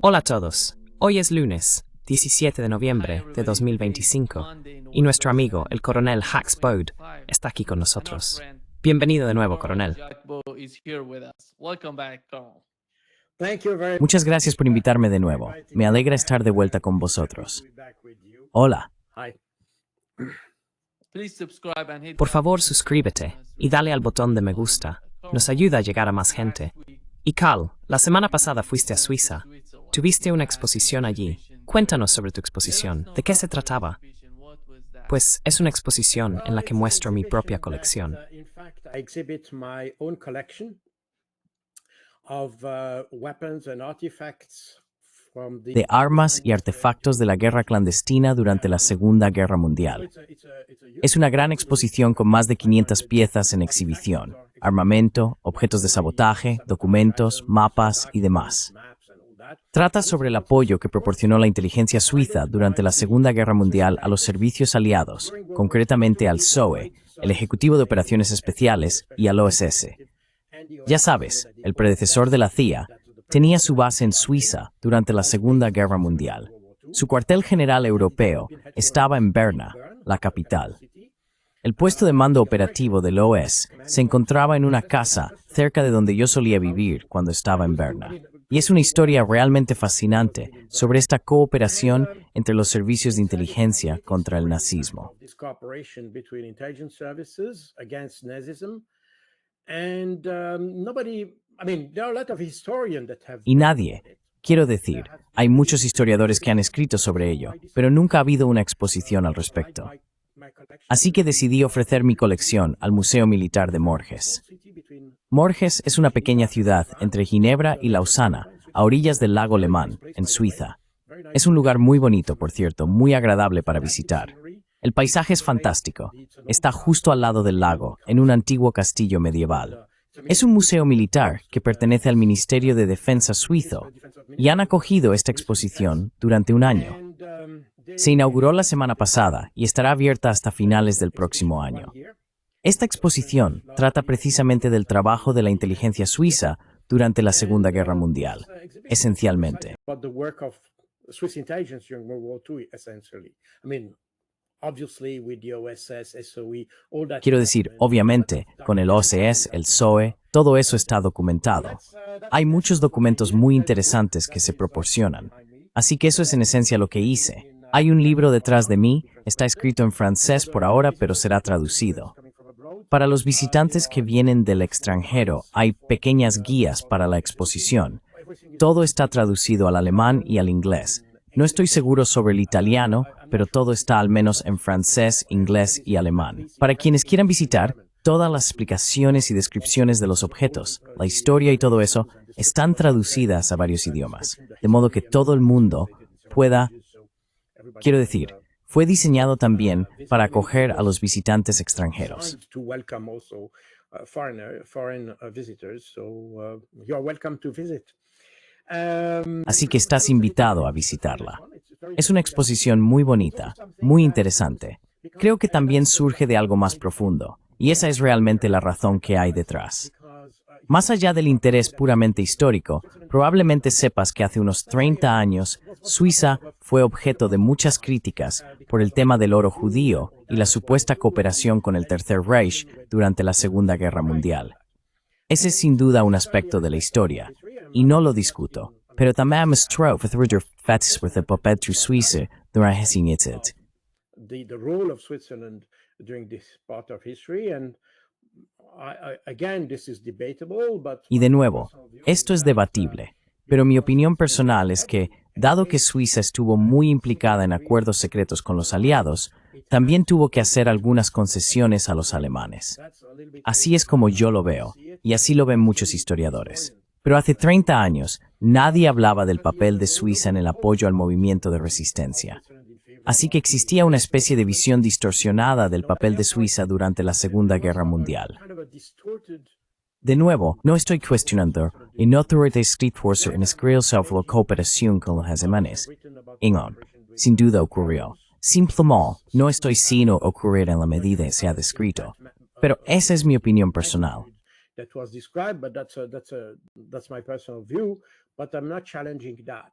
Hola a todos. Hoy es lunes, 17 de noviembre de 2025, y nuestro amigo, el coronel Hax Bode, está aquí con nosotros. Bienvenido de nuevo, coronel. Muchas gracias por invitarme de nuevo. Me alegra estar de vuelta con vosotros. Hola. Por favor, suscríbete y dale al botón de me gusta. Nos ayuda a llegar a más gente. Y Carl, la semana pasada fuiste a Suiza. Tuviste una exposición allí. Cuéntanos sobre tu exposición. ¿De qué se trataba? Pues es una exposición en la que muestro mi propia colección. De armas y artefactos de la guerra clandestina durante la Segunda Guerra Mundial. Es una gran exposición con más de 500 piezas en exhibición, armamento, objetos de sabotaje, documentos, mapas y demás. Trata sobre el apoyo que proporcionó la inteligencia suiza durante la Segunda Guerra Mundial a los servicios aliados, concretamente al SOE, el Ejecutivo de Operaciones Especiales, y al OSS. Ya sabes, el predecesor de la CIA tenía su base en Suiza durante la Segunda Guerra Mundial. Su cuartel general europeo estaba en Berna, la capital. El puesto de mando operativo del OS se encontraba en una casa cerca de donde yo solía vivir cuando estaba en Berna. Y es una historia realmente fascinante sobre esta cooperación entre los servicios de inteligencia contra el nazismo. Y nadie, quiero decir, hay muchos historiadores que han escrito sobre ello, pero nunca ha habido una exposición al respecto. Así que decidí ofrecer mi colección al Museo Militar de Morges. Morges es una pequeña ciudad entre Ginebra y Lausana, a orillas del lago Le Mans, en Suiza. Es un lugar muy bonito, por cierto, muy agradable para visitar. El paisaje es fantástico. Está justo al lado del lago, en un antiguo castillo medieval. Es un museo militar que pertenece al Ministerio de Defensa suizo y han acogido esta exposición durante un año. Se inauguró la semana pasada y estará abierta hasta finales del próximo año. Esta exposición trata precisamente del trabajo de la inteligencia suiza durante la Segunda Guerra Mundial, esencialmente. Quiero decir, obviamente, con el OSS, el SOE, todo eso está documentado. Hay muchos documentos muy interesantes que se proporcionan. Así que eso es en esencia lo que hice. Hay un libro detrás de mí, está escrito en francés por ahora, pero será traducido. Para los visitantes que vienen del extranjero, hay pequeñas guías para la exposición. Todo está traducido al alemán y al inglés. No estoy seguro sobre el italiano, pero todo está al menos en francés, inglés y alemán. Para quienes quieran visitar, todas las explicaciones y descripciones de los objetos, la historia y todo eso, están traducidas a varios idiomas, de modo que todo el mundo pueda... Quiero decir, fue diseñado también para acoger a los visitantes extranjeros. Así que estás invitado a visitarla. Es una exposición muy bonita, muy interesante. Creo que también surge de algo más profundo, y esa es realmente la razón que hay detrás. Más allá del interés puramente histórico, probablemente sepas que hace unos 30 años, Suiza fue objeto de muchas críticas por el tema del oro judío y la supuesta cooperación con el Tercer Reich durante la Segunda Guerra Mundial. Ese es sin duda un aspecto de la historia, y no lo discuto, pero también me strove with fatis with the papel de Suiza durante ese incidente. Y de nuevo, esto es debatible, pero mi opinión personal es que, dado que Suiza estuvo muy implicada en acuerdos secretos con los aliados, también tuvo que hacer algunas concesiones a los alemanes. Así es como yo lo veo, y así lo ven muchos historiadores. Pero hace 30 años, nadie hablaba del papel de Suiza en el apoyo al movimiento de resistencia. Así que existía una especie de visión distorsionada del papel de Suiza durante la Segunda Guerra Mundial. De nuevo, no estoy cuestionando y no autorité escritor en escribir sobre la cooperación con los alemanes. Sin duda ocurrió. Simplemente, no estoy sino ocurrir en la medida que se ha descrito. Pero esa es mi opinión personal. that was described, but that's my personal view, but I'm not challenging that.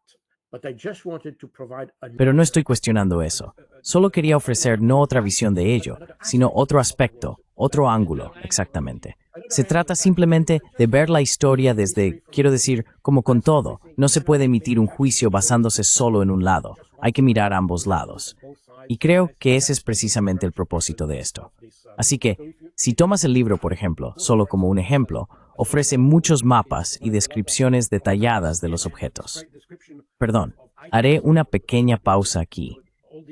But I just wanted to provide Pero no estoy cuestionando eso. Solo quería ofrecer no otra visión de ello, sino otro aspecto, otro ángulo, exactamente. Se trata simplemente de ver la historia desde, quiero decir, como con todo. No se puede emitir un juicio basándose solo en un lado. Hay que mirar ambos lados. Y creo que ese es precisamente el propósito de esto. Así que, si tomas el libro, por ejemplo, solo como un ejemplo, ofrece muchos mapas y descripciones detalladas de los objetos. Perdón, haré una pequeña pausa aquí.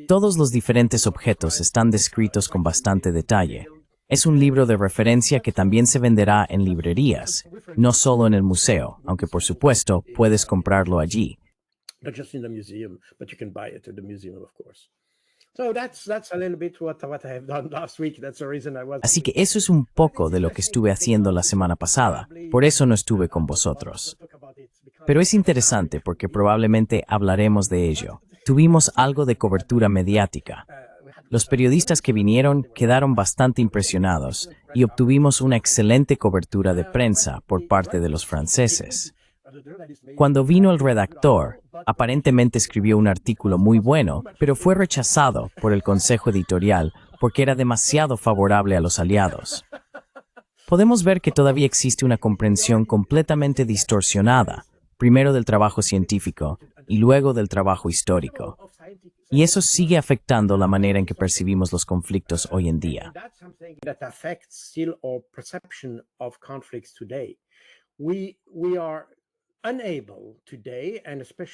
Todos los diferentes objetos están descritos con bastante detalle. Es un libro de referencia que también se venderá en librerías, no solo en el museo, aunque por supuesto puedes comprarlo allí. not just in the museum, but you can buy it at the museum, of course. So that's a little bit what I have done last week. That's the reason I was. Así que eso es un poco de lo que estuve haciendo la semana pasada. Por eso no estuve con vosotros. Pero es interesante porque probablemente hablaremos de ello. Tuvimos algo de cobertura mediática. Los periodistas que vinieron quedaron bastante impresionados y obtuvimos una excelente cobertura de prensa por parte de los franceses. Cuando vino el redactor, aparentemente escribió un artículo muy bueno, pero fue rechazado por el consejo editorial porque era demasiado favorable a los aliados. Podemos ver que todavía existe una comprensión completamente distorsionada, primero del trabajo científico y luego del trabajo histórico. Y eso sigue afectando la manera en que percibimos los conflictos hoy en día.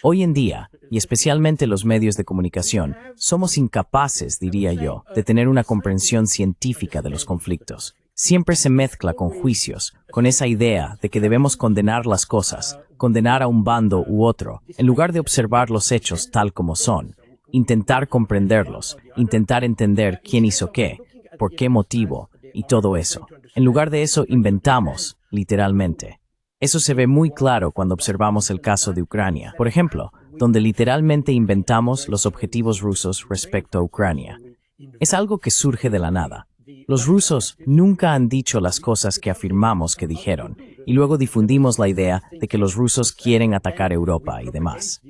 Hoy en día, y especialmente los medios de comunicación, somos incapaces, diría yo, de tener una comprensión científica de los conflictos. Siempre se mezcla con juicios, con esa idea de que debemos condenar las cosas, condenar a un bando u otro, en lugar de observar los hechos tal como son, intentar comprenderlos, intentar entender quién hizo qué, por qué motivo, y todo eso. En lugar de eso, inventamos, literalmente. Eso se ve muy claro cuando observamos el caso de Ucrania, por ejemplo, donde literalmente inventamos los objetivos rusos respecto a Ucrania. Es algo que surge de la nada. Los rusos nunca han dicho las cosas que afirmamos que dijeron, y luego difundimos la idea de que los rusos quieren atacar Europa y demás.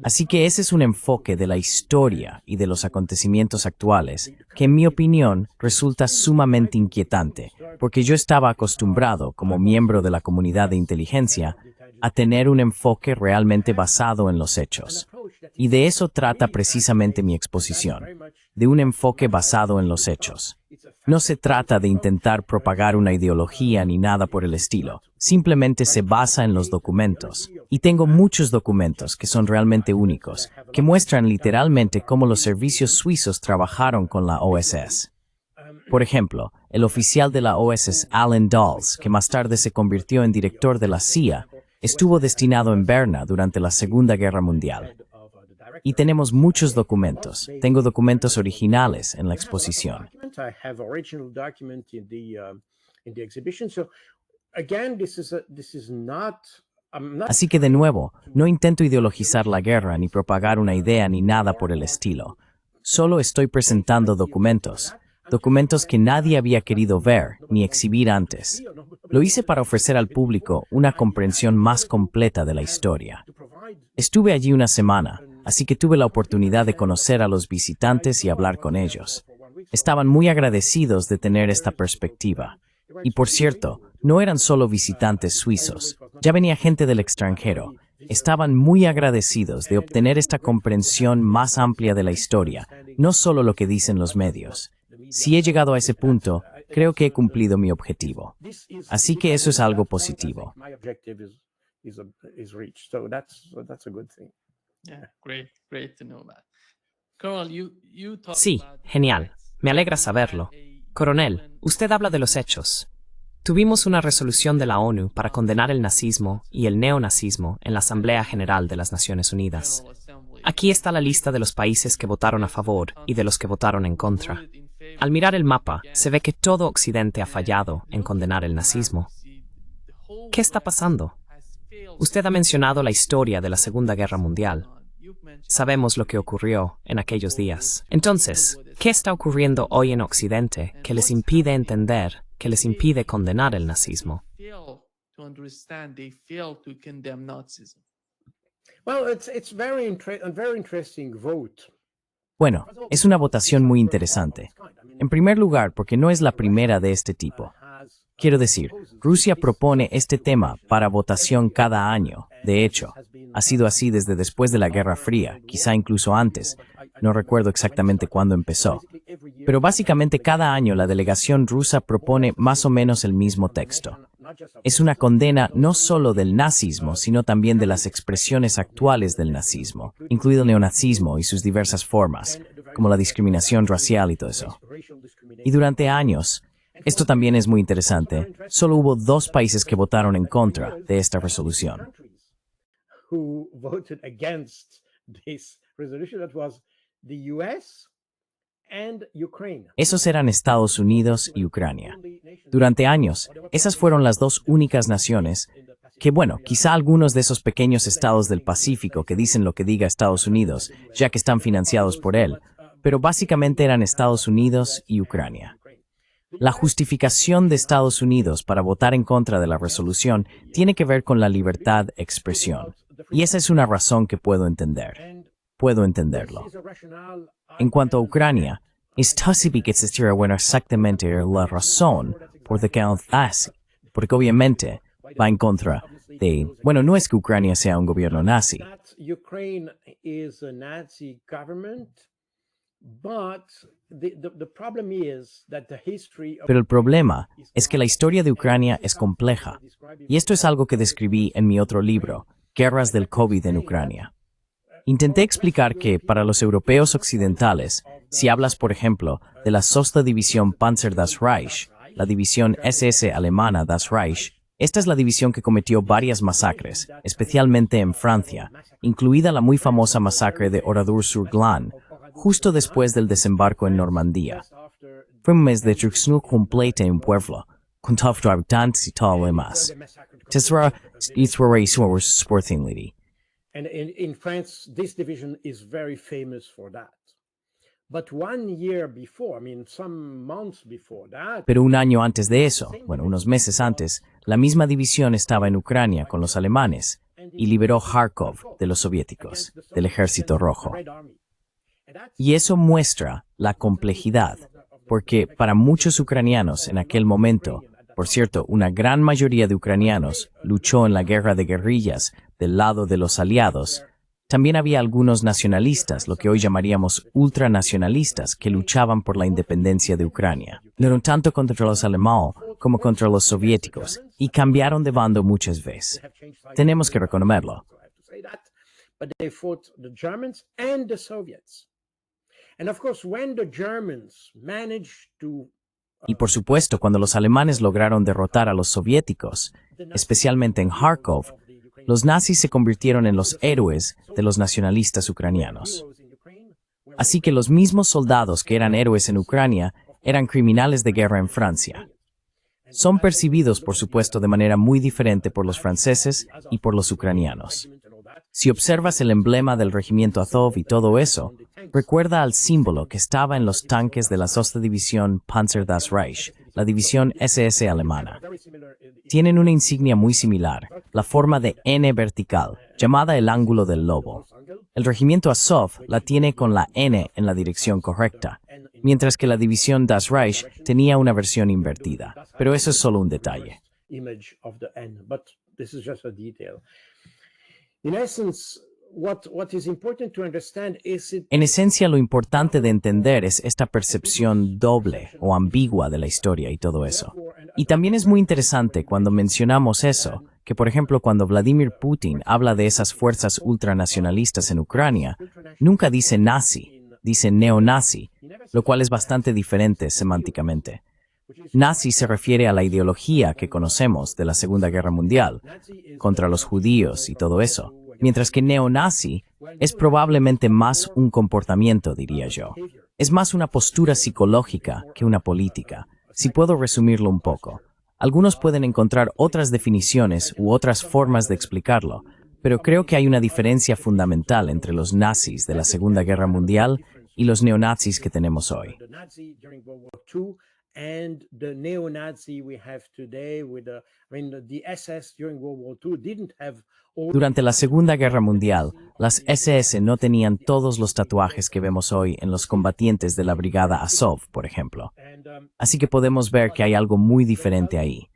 Así que ese es un enfoque de la historia y de los acontecimientos actuales que, en mi opinión, resulta sumamente inquietante, porque yo estaba acostumbrado, como miembro de la comunidad de inteligencia, a tener un enfoque realmente basado en los hechos. Y de eso trata precisamente mi exposición, de un enfoque basado en los hechos. No se trata de intentar propagar una ideología ni nada por el estilo, simplemente se basa en los documentos. Y tengo muchos documentos que son realmente únicos, que muestran literalmente cómo los servicios suizos trabajaron con la OSS. Por ejemplo, el oficial de la OSS, Alan Dulles, que más tarde se convirtió en director de la CIA, estuvo destinado en Berna durante la Segunda Guerra Mundial. Y tenemos muchos documentos. Tengo documentos originales en la exposición. Así que de nuevo, no intento ideologizar la guerra ni propagar una idea ni nada por el estilo. Solo estoy presentando documentos. Documentos que nadie había querido ver ni exhibir antes. Lo hice para ofrecer al público una comprensión más completa de la historia. Estuve allí una semana, así que tuve la oportunidad de conocer a los visitantes y hablar con ellos. Estaban muy agradecidos de tener esta perspectiva. Y por cierto, no eran solo visitantes suizos, ya venía gente del extranjero. Estaban muy agradecidos de obtener esta comprensión más amplia de la historia, no solo lo que dicen los medios. Si he llegado a ese punto, creo que he cumplido mi objetivo. Así que eso es algo positivo. Sí, genial. Me alegra saberlo. Coronel, usted habla de los hechos. Tuvimos una resolución de la ONU para condenar el nazismo y el neonazismo en la Asamblea General de las Naciones Unidas. Aquí está la lista de los países que votaron a favor y de los que votaron en contra. Al mirar el mapa, se ve que todo Occidente ha fallado en condenar el nazismo. ¿Qué está pasando? Usted ha mencionado la historia de la Segunda Guerra Mundial. Sabemos lo que ocurrió en aquellos días. Entonces, ¿qué está ocurriendo hoy en Occidente que les impide entender, que les impide condenar el nazismo? Well, it's very a very interesting vote. Bueno, es una votación muy interesante. En primer lugar, porque no es la primera de este tipo. Quiero decir, Rusia propone este tema para votación cada año. De hecho, ha sido así desde después de la Guerra Fría, quizá incluso antes. No recuerdo exactamente cuándo empezó. Pero básicamente cada año la delegación rusa propone más o menos el mismo texto. Es una condena no solo del nazismo, sino también de las expresiones actuales del nazismo, incluido el neonazismo y sus diversas formas, como la discriminación racial y todo eso. Y durante años, esto también es muy interesante, solo hubo 2 países que votaron en contra de esta resolución. Who voted against this resolution? That was the US and Ukraine. Esos eran Estados Unidos y Ucrania. Durante años, esas fueron las 2 únicas naciones que, bueno, quizá algunos de esos pequeños estados del Pacífico que dicen lo que diga Estados Unidos, ya que están financiados por él, pero básicamente eran Estados Unidos y Ucrania. La justificación de Estados Unidos para votar en contra de la resolución tiene que ver con la libertad de expresión. Y esa es una razón que puedo entender. Puedo entenderlo. En cuanto a Ucrania, está sí que existirá bueno exactamente la razón por la que hace, porque obviamente va en contra de, bueno, no es que Ucrania sea un gobierno nazi. Ukraine is a Nazi government, but the problem is that the history of Pero el problema es que la historia de Ucrania es compleja. Y esto es algo que describí en mi otro libro, Guerras del COVID en Ucrania. Intenté explicar que, para los europeos occidentales, si hablas, por ejemplo, de la sexta división Panzer das Reich, la división SS alemana das Reich, esta es la división que cometió varias masacres, especialmente en Francia, incluida la muy famosa masacre de Oradour-sur-Glane, justo después del desembarco en Normandía. Fue un mes de destrucción completa en un pueblo, con todos los habitantes y todo lo demás. and in France, this division is very famous for that. But 1 year before, I mean, some months before that, Pero un año antes de eso, bueno, unos meses antes, la misma división estaba en Ucrania con los alemanes y liberó Kharkov de los soviéticos, del Ejército Rojo. Y eso muestra la complejidad, porque para muchos ucranianos en aquel momento, por cierto, una gran mayoría de ucranianos luchó en la guerra de guerrillas del lado de los aliados, también había algunos nacionalistas, lo que hoy llamaríamos ultranacionalistas, que luchaban por la independencia de Ucrania. No eran tanto contra los alemanes como contra los soviéticos, y cambiaron de bando muchas veces. Tenemos que reconocerlo. but they fought the Germans and the Soviets. And of course, when the Germans managed to Y por supuesto, cuando los alemanes lograron derrotar a los soviéticos, especialmente en Kharkov, los nazis se convirtieron en los héroes de los nacionalistas ucranianos. Así que los mismos soldados que eran héroes en Ucrania eran criminales de guerra en Francia. Son percibidos, por supuesto, de manera muy diferente por los franceses y por los ucranianos. Si observas el emblema del regimiento Azov y todo eso, recuerda al símbolo que estaba en los tanques de la sexta división Panzer das Reich, la división SS alemana. Tienen una insignia muy similar, la forma de N vertical, llamada el ángulo del lobo. El regimiento Azov la tiene con la N en la dirección correcta, mientras que la división das Reich tenía una versión invertida. Pero eso es solo un detalle. image of the N, but this is just a detail. In essence, what is important to understand is it En esencia, lo importante de entender es esta percepción doble o ambigua de la historia y todo eso. Y también es muy interesante cuando mencionamos eso, que por ejemplo cuando Vladimir Putin habla de esas fuerzas ultranacionalistas en Ucrania, nunca dice nazi, dice neonazi, lo cual es bastante diferente semánticamente. Nazi se refiere a la ideología que conocemos de la Segunda Guerra Mundial, contra los judíos y todo eso, mientras que neonazi es probablemente más un comportamiento, diría yo. Es más una postura psicológica que una política, si puedo resumirlo un poco. Algunos pueden encontrar otras definiciones u otras formas de explicarlo, pero creo que hay una diferencia fundamental entre los nazis de la Segunda Guerra Mundial y los neonazis que tenemos hoy. And the neo-Nazi we have today with the SS during World War II didn't have all. Durante la Segunda Guerra Mundial, las SS no tenían todos los tatuajes que vemos hoy en los combatientes de la Brigada Azov, por ejemplo. Así que podemos ver que hay algo muy diferente ahí.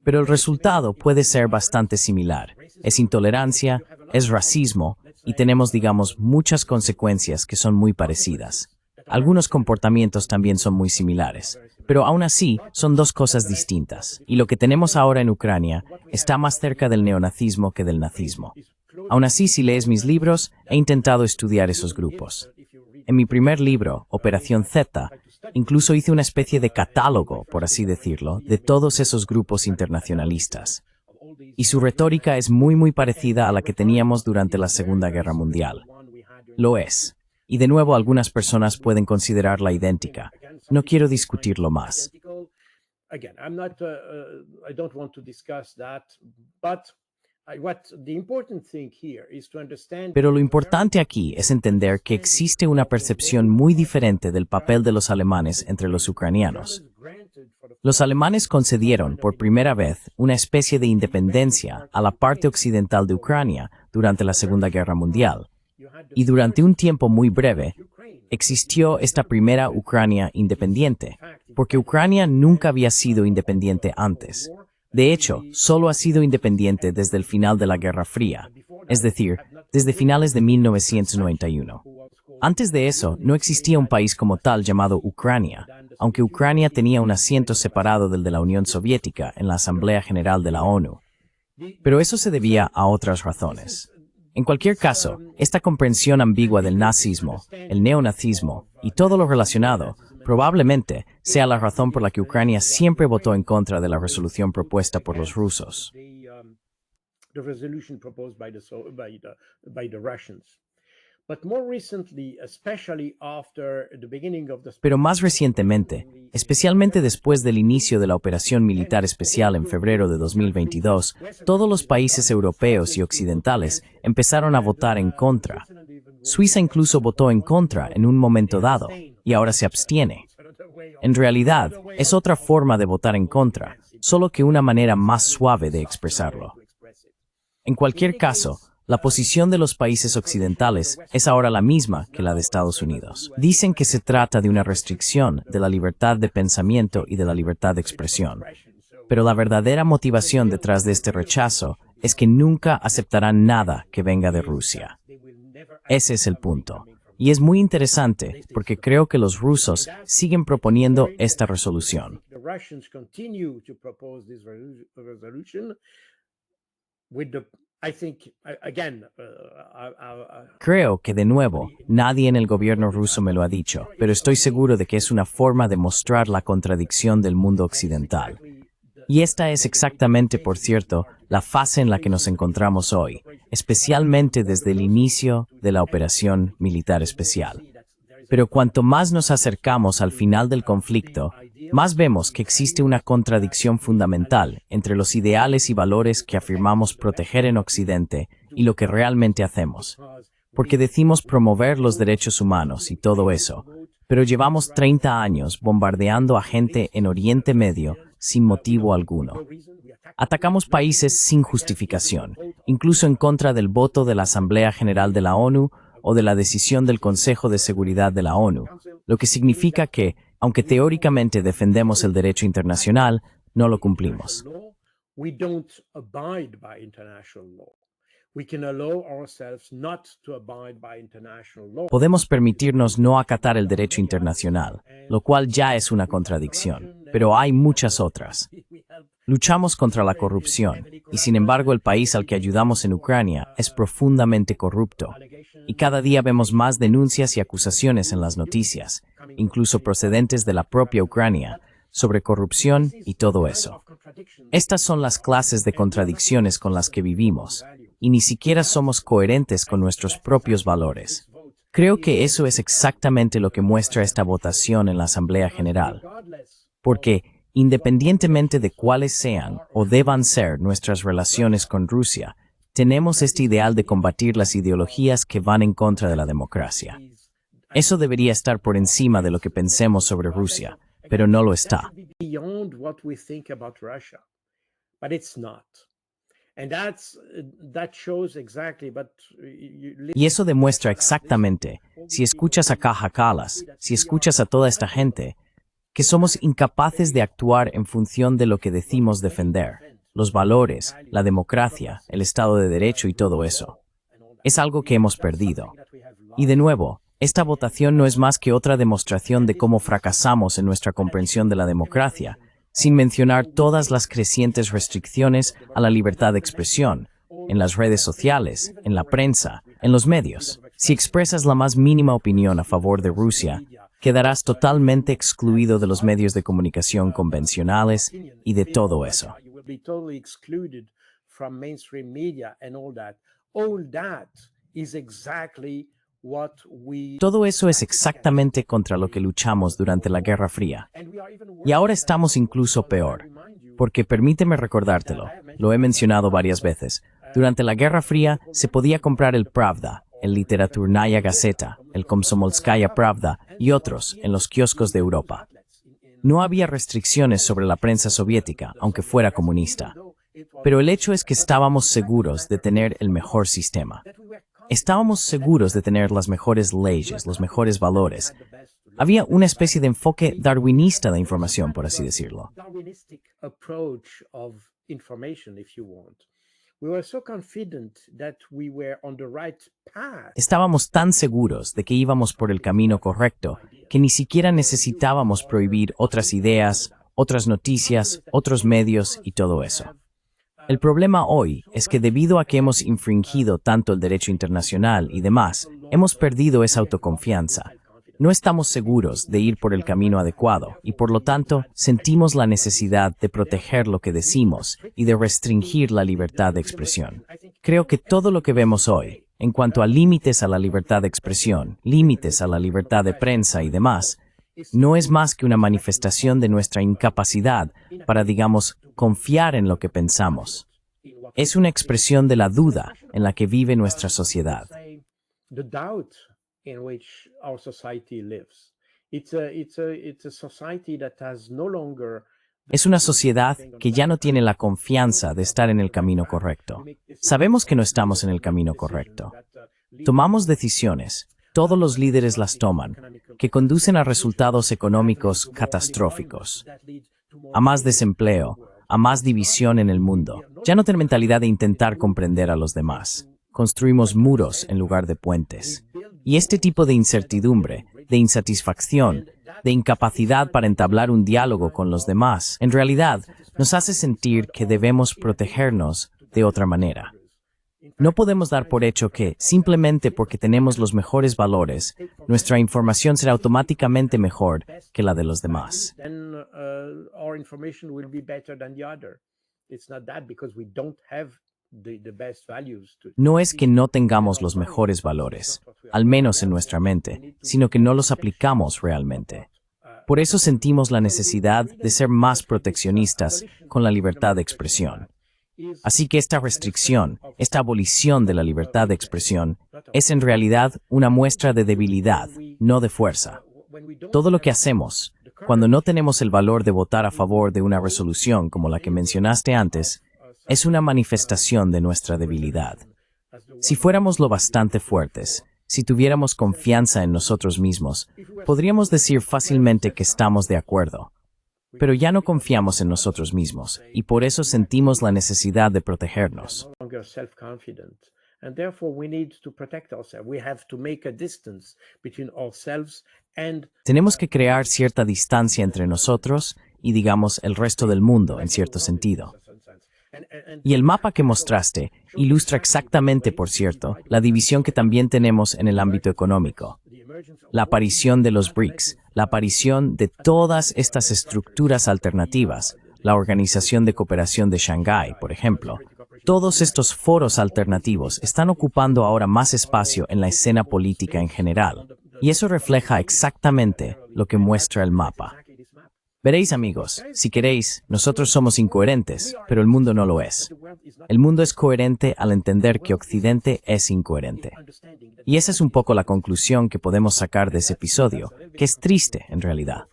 Pero el resultado puede ser bastante similar. Es intolerancia, es racismo, y tenemos, digamos, muchas consecuencias que son muy parecidas. Algunos comportamientos también son muy similares, pero aún así son dos cosas distintas, y lo que tenemos ahora en Ucrania está más cerca del neonazismo que del nazismo. Aún así, si lees mis libros, he intentado estudiar esos grupos. En mi primer libro, Operación Z, incluso hice una especie de catálogo, por así decirlo, de todos esos grupos internacionalistas. Y su retórica es muy parecida a la que teníamos durante la Segunda Guerra Mundial. Lo es. Y de nuevo algunas personas pueden considerarla idéntica. No quiero discutirlo más. Pero lo importante aquí es entender que existe una percepción muy diferente del papel de los alemanes entre los ucranianos. Los alemanes concedieron por primera vez una especie de independencia a la parte occidental de Ucrania durante la Segunda Guerra Mundial. Y durante un tiempo muy breve, existió esta primera Ucrania independiente, porque Ucrania nunca había sido independiente antes. De hecho, solo ha sido independiente desde el final de la Guerra Fría, es decir, desde finales de 1991. Antes de eso, no existía un país como tal llamado Ucrania, aunque Ucrania tenía un asiento separado del de la Unión Soviética en la Asamblea General de la ONU. Pero eso se debía a otras razones. En cualquier caso, esta comprensión ambigua del nazismo, el neonazismo y todo lo relacionado probablemente sea la razón por la que Ucrania siempre votó en contra de la resolución propuesta por los rusos. Pero más recientemente, especialmente después del inicio de la operación militar especial en febrero de 2022, todos los países europeos y occidentales empezaron a votar en contra. Suiza incluso votó en contra en un momento dado, y ahora se abstiene. En realidad, es otra forma de votar en contra, solo que una manera más suave de expresarlo. En cualquier caso, la posición de los países occidentales es ahora la misma que la de Estados Unidos. Dicen que se trata de una restricción de la libertad de pensamiento y de la libertad de expresión. Pero la verdadera motivación detrás de este rechazo es que nunca aceptarán nada que venga de Rusia. Ese es el punto. Y es muy interesante porque creo que los rusos siguen proponiendo esta resolución. Creo que, de nuevo, nadie en el gobierno ruso me lo ha dicho, pero estoy seguro de que es una forma de mostrar la contradicción del mundo occidental. Y esta es exactamente, por cierto, la fase en la que nos encontramos hoy, especialmente desde el inicio de la operación militar especial. Pero cuanto más nos acercamos al final del conflicto, más vemos que existe una contradicción fundamental entre los ideales y valores que afirmamos proteger en Occidente y lo que realmente hacemos. Porque decimos promover los derechos humanos y todo eso, pero llevamos 30 años bombardeando a gente en Oriente Medio sin motivo alguno. Atacamos países sin justificación, incluso en contra del voto de la Asamblea General de la ONU o de la decisión del Consejo de Seguridad de la ONU, lo que significa que, aunque teóricamente defendemos el derecho internacional, no lo cumplimos. Podemos permitirnos no acatar el derecho internacional, lo cual ya es una contradicción, pero hay muchas otras. Luchamos contra la corrupción, y sin embargo el país al que ayudamos en Ucrania es profundamente corrupto, y cada día vemos más denuncias y acusaciones en las noticias, incluso procedentes de la propia Ucrania, sobre corrupción y todo eso. Estas son las clases de contradicciones con las que vivimos, y ni siquiera somos coherentes con nuestros propios valores. Creo que eso es exactamente lo que muestra esta votación en la Asamblea General. Porque, independientemente de cuáles sean o deban ser nuestras relaciones con Rusia, Tenemos este ideal de combatir las ideologías que van en contra de la democracia. Eso debería estar por encima de lo que pensemos sobre Rusia, pero no lo está. Y eso demuestra exactamente, si escuchas a Kaja Kallas, si escuchas a toda esta gente, que somos incapaces de actuar en función de lo que decimos defender, los valores, la democracia, el Estado de Derecho y todo eso. Es algo que hemos perdido. Y de nuevo, esta votación no es más que otra demostración de cómo fracasamos en nuestra comprensión de la democracia, sin mencionar todas las crecientes restricciones a la libertad de expresión, en las redes sociales, en la prensa, en los medios. Si expresas la más mínima opinión a favor de Rusia, quedarás totalmente excluido de los medios de comunicación convencionales y de todo eso. Todo eso es exactamente contra lo que luchamos durante la Guerra Fría. Y ahora estamos incluso peor, porque permíteme recordártelo, lo he mencionado varias veces. Durante la Guerra Fría se podía comprar el Pravda, el Literaturnaya Gazeta, el Komsomolskaya Pravda y otros en los kioscos de Europa. No había restricciones sobre la prensa soviética, aunque fuera comunista. Pero el hecho es que estábamos seguros de tener el mejor sistema. Estábamos seguros de tener las mejores leyes, los mejores valores. Había una especie de enfoque darwinista de información, por así decirlo. Estábamos tan seguros de que íbamos por el camino correcto que ni siquiera necesitábamos prohibir otras ideas, otras noticias, otros medios y todo eso. El problema hoy es que debido a que hemos infringido tanto el derecho internacional y demás, hemos perdido esa autoconfianza. No estamos seguros de ir por el camino adecuado y por lo tanto sentimos la necesidad de proteger lo que decimos y de restringir la libertad de expresión. Creo que todo lo que vemos hoy, en cuanto a límites a la libertad de expresión, límites a la libertad de prensa y demás, no es más que una manifestación de nuestra incapacidad para, digamos, confiar en lo que pensamos. Es una expresión de la duda en la que vive nuestra sociedad. Es una sociedad que ya no tiene la confianza de estar en el camino correcto. Sabemos que no estamos en el camino correcto. Tomamos decisiones, todos los líderes las toman, que conducen a resultados económicos catastróficos, a más desempleo, a más división en el mundo. Ya no tenemos mentalidad de intentar comprender a los demás. Construimos muros en lugar de puentes. Y este tipo de incertidumbre, de insatisfacción, de incapacidad para entablar un diálogo con los demás, en realidad nos hace sentir que debemos protegernos de otra manera. No podemos dar por hecho que, simplemente porque tenemos los mejores valores, nuestra información será automáticamente mejor que la de los demás. No es que no tengamos los mejores valores, al menos en nuestra mente, sino que no los aplicamos realmente. Por eso sentimos la necesidad de ser más proteccionistas con la libertad de expresión. Así que esta restricción, esta abolición de la libertad de expresión, es en realidad una muestra de debilidad, no de fuerza. Todo lo que hacemos, cuando no tenemos el valor de votar a favor de una resolución como la que mencionaste antes, es una manifestación de nuestra debilidad. Si fuéramos lo bastante fuertes, si tuviéramos confianza en nosotros mismos, podríamos decir fácilmente que estamos de acuerdo. Pero ya no confiamos en nosotros mismos, y por eso sentimos la necesidad de protegernos. Tenemos que crear cierta distancia entre nosotros y, digamos, el resto del mundo, en cierto sentido. Y el mapa que mostraste ilustra exactamente, por cierto, la división que también tenemos en el ámbito económico. La aparición de los BRICS, la aparición de todas estas estructuras alternativas, la Organización de Cooperación de Shanghái, por ejemplo. Todos estos foros alternativos están ocupando ahora más espacio en la escena política en general, y eso refleja exactamente lo que muestra el mapa. Veréis, amigos, si queréis, nosotros somos incoherentes, pero el mundo no lo es. El mundo es coherente al entender que Occidente es incoherente. Y esa es un poco la conclusión que podemos sacar de ese episodio, que es triste en realidad.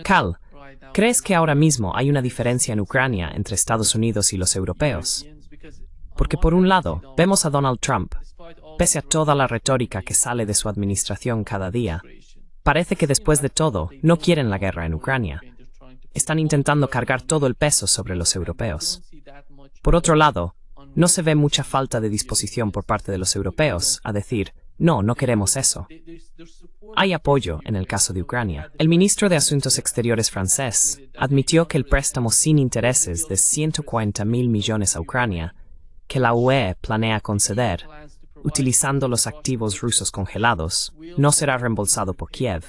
Cal, ¿crees que ahora mismo hay una diferencia en Ucrania entre Estados Unidos y los europeos? Porque por un lado, vemos a Donald Trump, pese a toda la retórica que sale de su administración cada día, parece que después de todo no quieren la guerra en Ucrania. Están intentando cargar todo el peso sobre los europeos. Por otro lado, no se ve mucha falta de disposición por parte de los europeos a decir, no, no queremos eso. Hay apoyo en el caso de Ucrania. El ministro de Asuntos Exteriores francés admitió que el préstamo sin intereses de 140.000 millones a Ucrania, que la UE planea conceder, utilizando los activos rusos congelados, no será reembolsado por Kiev.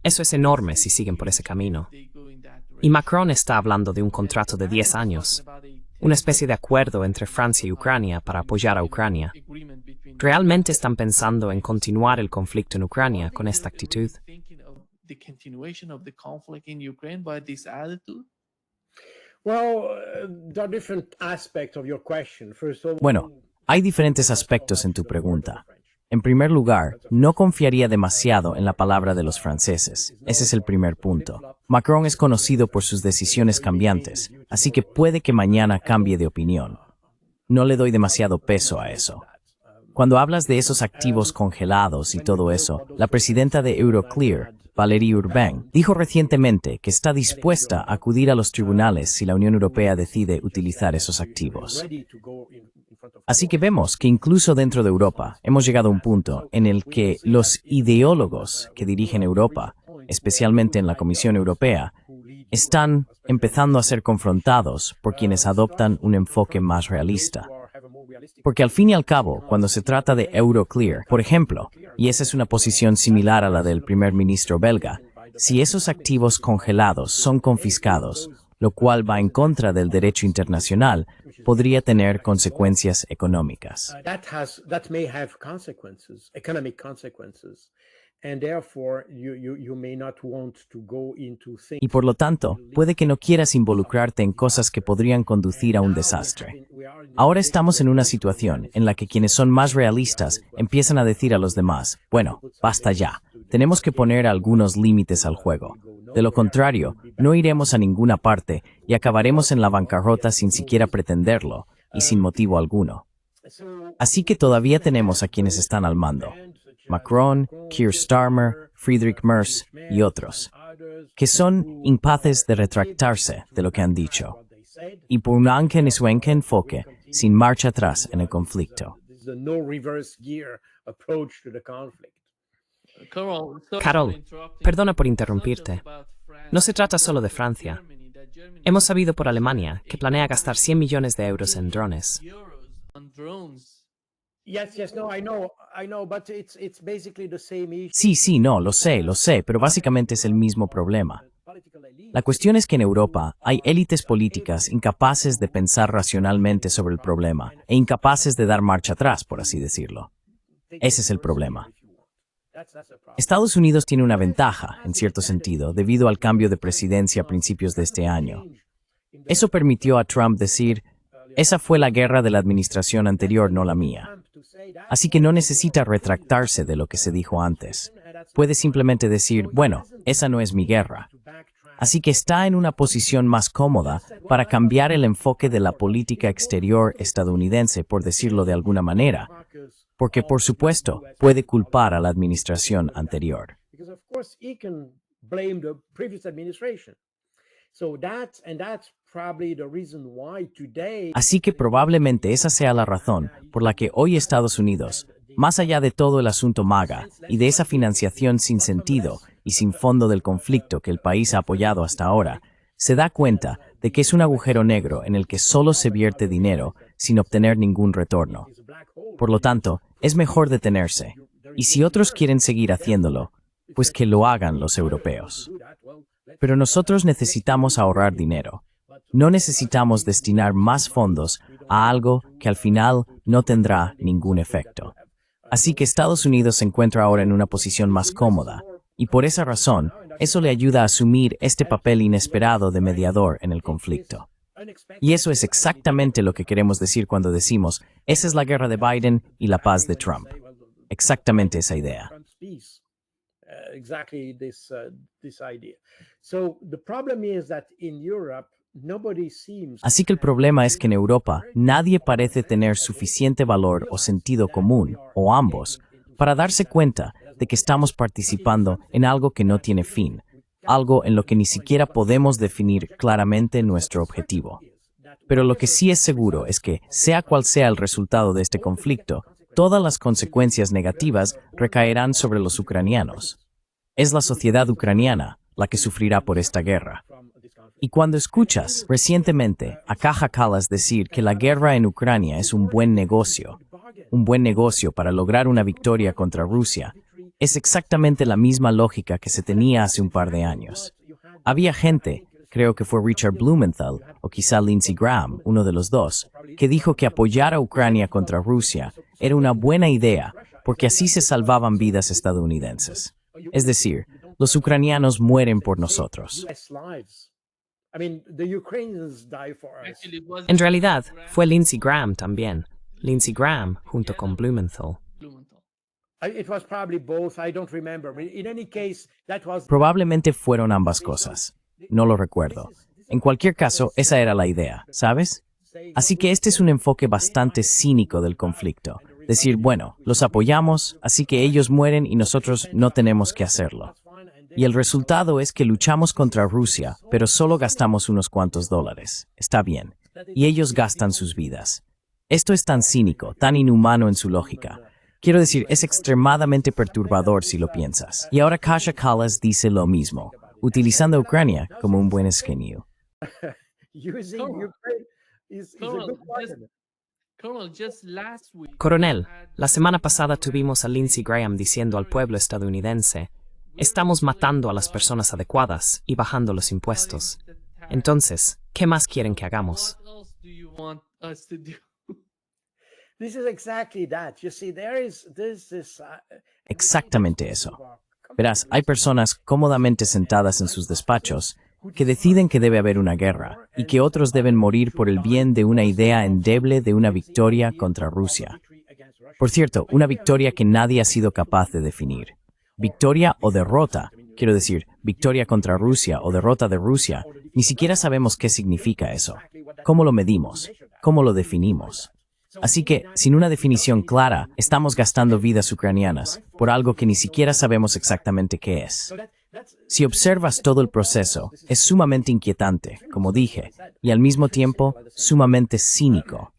Eso es enorme si siguen por ese camino. Y Macron está hablando de un contrato de 10 años, una especie de acuerdo entre Francia y Ucrania para apoyar a Ucrania. ¿Realmente están pensando en continuar el conflicto en Ucrania con esta actitud? Bueno, hay diferentes aspectos en tu pregunta. En primer lugar, no confiaría demasiado en la palabra de los franceses. Ese es el primer punto. Macron es conocido por sus decisiones cambiantes, así que puede que mañana cambie de opinión. No le doy demasiado peso a eso. Cuando hablas de esos activos congelados y todo eso, la presidenta de Euroclear, Valérie Urbain, dijo recientemente que está dispuesta a acudir a los tribunales si la Unión Europea decide utilizar esos activos. Así que vemos que incluso dentro de Europa hemos llegado a un punto en el que los ideólogos que dirigen Europa, especialmente en la Comisión Europea, están empezando a ser confrontados por quienes adoptan un enfoque más realista. Porque al fin y al cabo, cuando se trata de Euroclear, por ejemplo, y esa es una posición similar a la del primer ministro belga, si esos activos congelados son confiscados, lo cual va en contra del derecho internacional, podría tener consecuencias económicas. Y por lo tanto, puede que no quieras involucrarte en cosas que podrían conducir a un desastre. Ahora estamos en una situación en la que quienes son más realistas empiezan a decir a los demás, bueno, basta ya, tenemos que poner algunos límites al juego. De lo contrario, no iremos a ninguna parte y acabaremos en la bancarrota sin siquiera pretenderlo y sin motivo alguno. Así que todavía tenemos a quienes están al mando. Macron, Keir Starmer, Friedrich Merz y otros, que son incapaces de retractarse de lo que han dicho, y prolongan su enfoque sin marcha atrás en el conflicto. Carol, perdona por interrumpirte. No se trata solo de Francia. Hemos sabido por Alemania que planea gastar 100 millones de euros en drones. Sí, no, lo sé, pero básicamente es el mismo problema. La cuestión es que en Europa hay élites políticas incapaces de pensar racionalmente sobre el problema e incapaces de dar marcha atrás, por así decirlo. Ese es el problema. Estados Unidos tiene una ventaja, en cierto sentido, debido al cambio de presidencia a principios de este año. Eso permitió a Trump decir, esa fue la guerra de la administración anterior, no la mía. Así que no necesita retractarse de lo que se dijo antes. Puede simplemente decir, bueno, esa no es mi guerra. Así que está en una posición más cómoda para cambiar el enfoque de la política exterior estadounidense, por decirlo de alguna manera, porque por supuesto puede culpar a la administración anterior. Así que probablemente esa sea la razón por la que hoy Estados Unidos, más allá de todo el asunto MAGA y de esa financiación sin sentido y sin fondo del conflicto que el país ha apoyado hasta ahora, se da cuenta de que es un agujero negro en el que solo se vierte dinero sin obtener ningún retorno. Por lo tanto, es mejor detenerse, y si otros quieren seguir haciéndolo, pues que lo hagan los europeos. Pero nosotros necesitamos ahorrar dinero. No necesitamos destinar más fondos a algo que al final no tendrá ningún efecto. Así que Estados Unidos se encuentra ahora en una posición más cómoda, y por esa razón, eso le ayuda a asumir este papel inesperado de mediador en el conflicto. Y eso es exactamente lo que queremos decir cuando decimos, esa es la guerra de Biden y la paz de Trump. Exactamente esa idea. Así que el problema es que en Europa nadie parece tener suficiente valor o sentido común, o ambos, para darse cuenta de que estamos participando en algo que no tiene fin, algo en lo que ni siquiera podemos definir claramente nuestro objetivo. Pero lo que sí es seguro es que, sea cual sea el resultado de este conflicto, todas las consecuencias negativas recaerán sobre los ucranianos. Es la sociedad ucraniana la que sufrirá por esta guerra. Y cuando escuchas recientemente a Kaja Kallas decir que la guerra en Ucrania es un buen negocio para lograr una victoria contra Rusia, es exactamente la misma lógica que se tenía hace un par de años. Había gente, creo que fue Richard Blumenthal o quizá Lindsey Graham, uno de los dos, que dijo que apoyar a Ucrania contra Rusia era una buena idea porque así se salvaban vidas estadounidenses. Es decir, los ucranianos mueren por nosotros. En realidad, fue Lindsey Graham también. Lindsey Graham junto con Blumenthal. Probablemente fueron ambas cosas. No lo recuerdo. En cualquier caso, esa era la idea, ¿sabes? Así que este es un enfoque bastante cínico del conflicto. Decir, bueno, los apoyamos, así que ellos mueren y nosotros no tenemos que hacerlo. Y el resultado es que luchamos contra Rusia, pero solo gastamos unos cuantos dólares. Está bien. Y ellos gastan sus vidas. Esto es tan cínico, tan inhumano en su lógica. Quiero decir, es extremadamente perturbador si lo piensas. Y ahora Kaja Kallas dice lo mismo, utilizando a Ucrania como un buen esquinio. Coronel, la semana pasada tuvimos a Lindsey Graham diciendo al pueblo estadounidense, estamos matando a las personas adecuadas y bajando los impuestos. Entonces, ¿qué más quieren que hagamos? Exactamente eso. Verás, hay personas cómodamente sentadas en sus despachos que deciden que debe haber una guerra y que otros deben morir por el bien de una idea endeble de una victoria contra Rusia. Por cierto, una victoria que nadie ha sido capaz de definir. Victoria o derrota, quiero decir, victoria contra Rusia o derrota de Rusia, ni siquiera sabemos qué significa eso. ¿Cómo lo medimos? ¿Cómo lo definimos? Así que, sin una definición clara, estamos gastando vidas ucranianas por algo que ni siquiera sabemos exactamente qué es. Si observas todo el proceso, es sumamente inquietante, como dije, y al mismo tiempo sumamente cínico.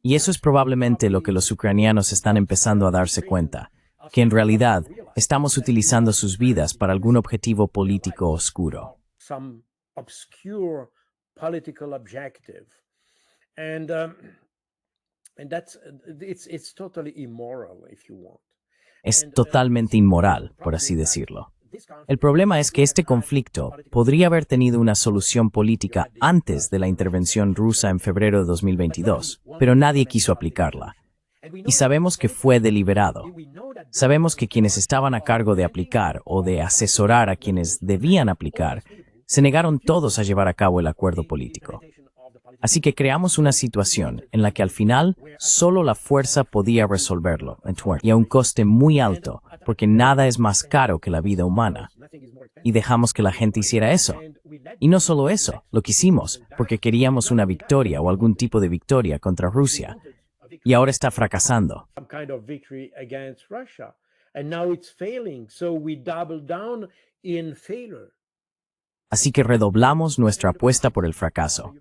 Y eso es probablemente lo que los ucranianos están empezando a darse cuenta, que en realidad estamos utilizando sus vidas para algún objetivo político oscuro. Es totalmente inmoral, por así decirlo. El problema es que este conflicto podría haber tenido una solución política antes de la intervención rusa en febrero de 2022, pero nadie quiso aplicarla. Y sabemos que fue deliberado. Sabemos que quienes estaban a cargo de aplicar o de asesorar a quienes debían aplicar, se negaron todos a llevar a cabo el acuerdo político. Así que creamos una situación en la que al final solo la fuerza podía resolverlo, y a un coste muy alto, porque nada es más caro que la vida humana. Y dejamos que la gente hiciera eso. Y no solo eso, lo quisimos, porque queríamos una victoria o algún tipo de victoria contra Rusia. Y ahora está fracasando. Así que redoblamos nuestra apuesta por el fracaso.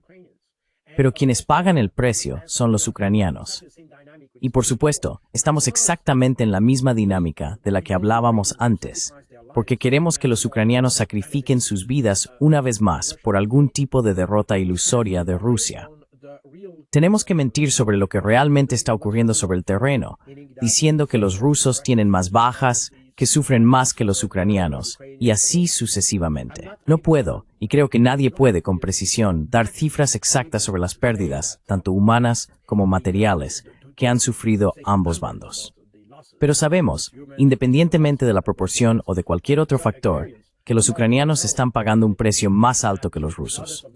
Pero quienes pagan el precio son los ucranianos. Y por supuesto, estamos exactamente en la misma dinámica de la que hablábamos antes, porque queremos que los ucranianos sacrifiquen sus vidas una vez más por algún tipo de derrota ilusoria de Rusia. Tenemos que mentir sobre lo que realmente está ocurriendo sobre el terreno, diciendo que los rusos tienen más bajas, que sufren más que los ucranianos, y así sucesivamente. No puedo, y creo que nadie puede con precisión, dar cifras exactas sobre las pérdidas, tanto humanas como materiales, que han sufrido ambos bandos. Pero sabemos, independientemente de la proporción o de cualquier otro factor, que los ucranianos están pagando un precio más alto que los rusos.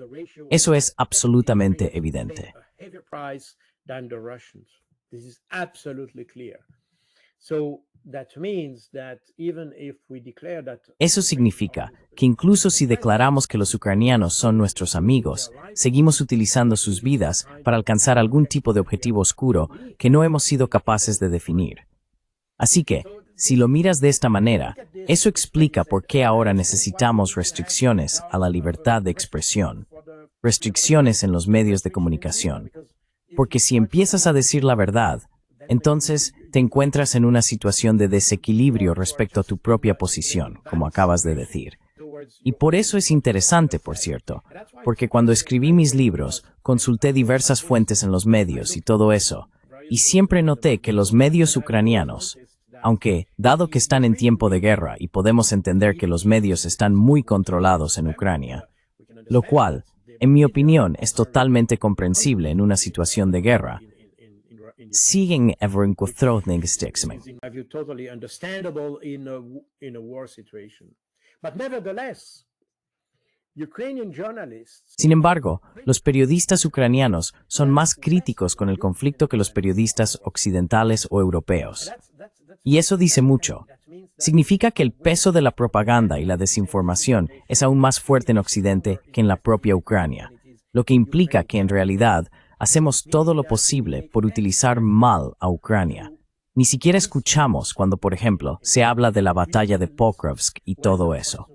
Eso es absolutamente evidente. Eso significa que incluso si declaramos que los ucranianos son nuestros amigos, seguimos utilizando sus vidas para alcanzar algún tipo de objetivo oscuro que no hemos sido capaces de definir. Así que, si lo miras de esta manera, eso explica por qué ahora necesitamos restricciones a la libertad de expresión, restricciones en los medios de comunicación. Porque si empiezas a decir la verdad, entonces te encuentras en una situación de desequilibrio respecto a tu propia posición, como acabas de decir. Y por eso es interesante, por cierto, porque cuando escribí mis libros, consulté diversas fuentes en los medios y todo eso, y siempre noté que los medios ucranianos, aunque, dado que están en tiempo de guerra y podemos entender que los medios están muy controlados en Ucrania, lo cual, en mi opinión, es totalmente comprensible en una situación de guerra, siguen Sin embargo, los periodistas ucranianos son más críticos con el conflicto que los periodistas occidentales o europeos. Y eso dice mucho. Significa que el peso de la propaganda y la desinformación es aún más fuerte en Occidente que en la propia Ucrania, lo que implica que en realidad hacemos todo lo posible por utilizar mal a Ucrania. Ni siquiera escuchamos cuando, por ejemplo, se habla de la batalla de Pokrovsk y todo eso.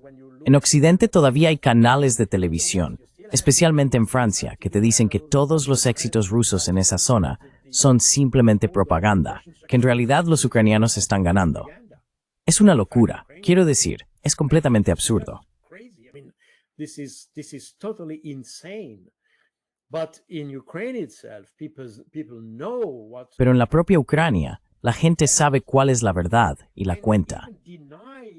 En Occidente todavía hay canales de televisión, especialmente en Francia, que te dicen que todos los éxitos rusos en esa zona son simplemente propaganda, que en realidad los ucranianos están ganando. Es una locura, quiero decir, es completamente absurdo. Pero en la propia Ucrania, la gente sabe cuál es la verdad y la cuenta.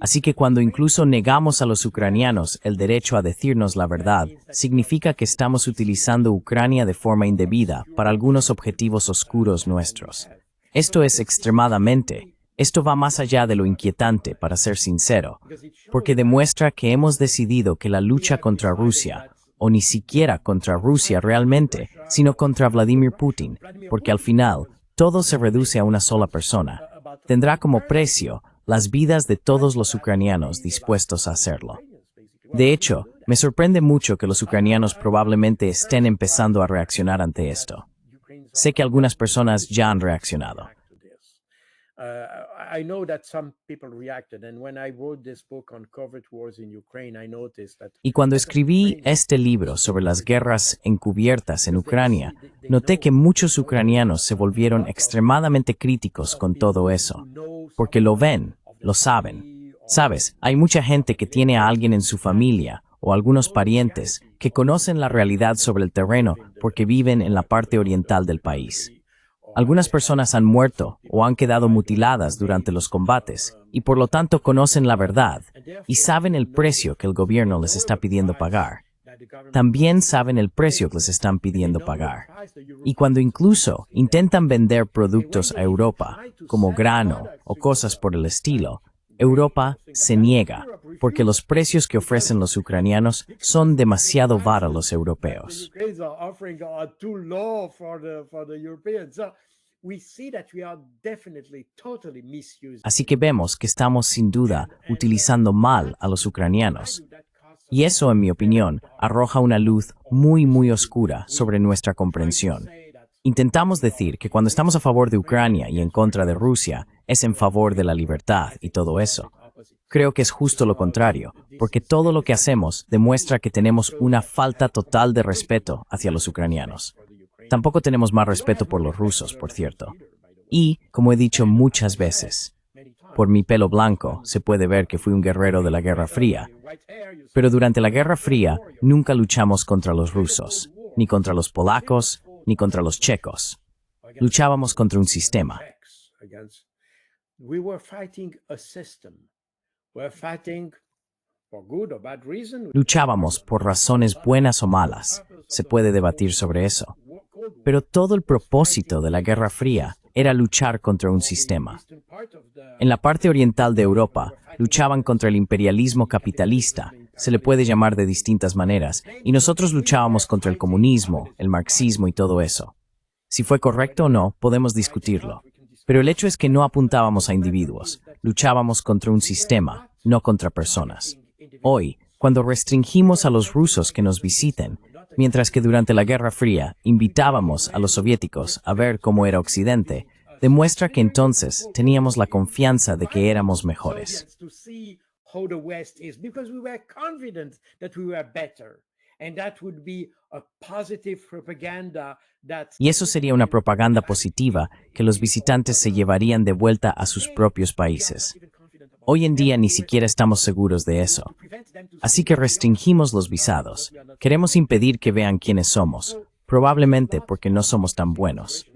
Así que cuando incluso negamos a los ucranianos el derecho a decirnos la verdad, significa que estamos utilizando Ucrania de forma indebida para algunos objetivos oscuros nuestros. Esto va más allá de lo inquietante, para ser sincero, porque demuestra que hemos decidido que la lucha contra Rusia, o ni siquiera contra Rusia realmente, sino contra Vladimir Putin, porque al final todo se reduce a una sola persona, tendrá como precio las vidas de todos los ucranianos dispuestos a hacerlo. De hecho, me sorprende mucho que los ucranianos probablemente estén empezando a reaccionar ante esto. Sé que algunas personas ya han reaccionado. Y cuando escribí este libro sobre las guerras encubiertas en Ucrania, noté que muchos ucranianos se volvieron extremadamente críticos con todo eso, porque lo ven, lo saben. Sabes, hay mucha gente que tiene a alguien en su familia o algunos parientes que conocen la realidad sobre el terreno porque viven en la parte oriental del país. Algunas personas han muerto o han quedado mutiladas durante los combates y por lo tanto conocen la verdad y saben el precio que el gobierno les está pidiendo pagar. También saben el precio que les están pidiendo pagar. Y cuando incluso intentan vender productos a Europa, como grano o cosas por el estilo, Europa se niega porque los precios que ofrecen los ucranianos son demasiado para los europeos. Así que vemos que estamos sin duda utilizando mal a los ucranianos. Y eso, en mi opinión, arroja una luz muy oscura sobre nuestra comprensión. Intentamos decir que cuando estamos a favor de Ucrania y en contra de Rusia, es en favor de la libertad y todo eso. Creo que es justo lo contrario, porque todo lo que hacemos demuestra que tenemos una falta total de respeto hacia los ucranianos. Tampoco tenemos más respeto por los rusos, por cierto. Y, como he dicho muchas veces, por mi pelo blanco se puede ver que fui un guerrero de la Guerra Fría. Pero durante la Guerra Fría nunca luchamos contra los rusos, ni contra los polacos, ni contra los checos. Luchábamos contra un sistema. we were fighting a system. We're fighting for good or bad reason. Luchábamos por razones buenas o malas. Se puede debatir sobre eso. Pero todo el propósito de la Guerra Fría era luchar contra un sistema. En la parte oriental de Europa, luchaban contra el imperialismo capitalista, se le puede llamar de distintas maneras, y nosotros luchábamos contra el comunismo, el marxismo y todo eso. Si fue correcto o no, podemos discutirlo. Pero el hecho es que no apuntábamos a individuos, luchábamos contra un sistema, no contra personas. Hoy, cuando restringimos a los rusos que nos visiten, mientras que durante la Guerra Fría invitábamos a los soviéticos a ver cómo era Occidente, demuestra que entonces teníamos la confianza de que éramos mejores. Y eso sería una propaganda positiva que los visitantes se llevarían de vuelta a sus propios países. Hoy en día ni siquiera estamos seguros de eso. Así que restringimos los visados. Queremos impedir que vean quiénes somos, probablemente porque no somos tan buenos.